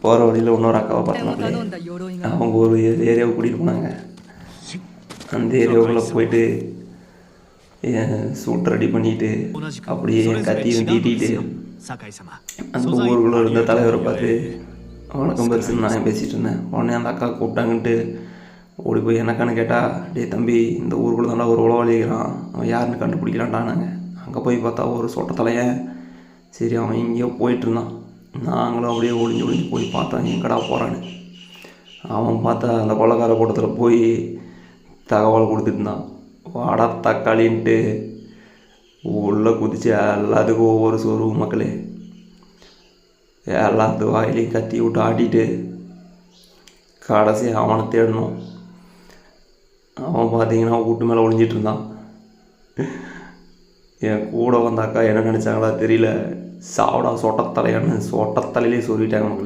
போகிற வழியில் இன்னொரு அக்காவை பார்த்தாங்களே, அவங்க ஒரு ஏரியாவுக்கு கூட்டிகிட்டு போனாங்க. அந்த ஏரியாவுக்குள்ளே போயிட்டு சூட் ரெடி பண்ணிவிட்டு அப்படியே என் கத்தியும் தீட்டிட்டு அந்த ஊருக்குள்ளே இருந்த தலைவரை பார்த்து வணக்கம் பெருசுன்னு நான் பேசிகிட்டு இருந்தேன். உடனே அந்த அக்கா கூப்பிட்டாங்கன்ட்டு ஓடி போய் எனக்கான்னு கேட்டால், டே தம்பி, இந்த ஊருக்குள்ளே தாண்டா ஒரு உழவாளிக்கிறான், அவன் யாருன்னு கண்டுபிடிக்கிறான்டானாங்க. அங்கே போய் பார்த்தா ஒரு சொட்ட தலையன். சரி, அவன் எங்கேயோ போயிட்டுருந்தான். நாங்களும் அப்படியே ஒளிஞ்சு போய் பார்த்தோம் எங்கடா போகிறான்னு. அவன் பார்த்தா அந்த கொள்ளக்கார கூட்டத்தில் போய் தகவல் கொடுத்துட்டுருந்தான். வாடா தக்காளின்ட்டு உள்ளே குதிச்சு எல்லாத்துக்கும் ஒவ்வொரு சோறு மக்களே, எல்லாத்துக்கும் வாயிலையும் கத்தி விட்டு ஆட்டிட்டு கடைசி அவனை தேடணும். அவன் பார்த்தீங்கன்னா வீட்டு மேலே ஒளிஞ்சிட்டு இருந்தான். என் கூட வந்த அக்கா என்ன நினச்சாங்களா தெரியல, சாவடா சொட்டத்தலையான்னு சொட்டத்தலையிலே சொல்லிட்டாங்க மக்களே.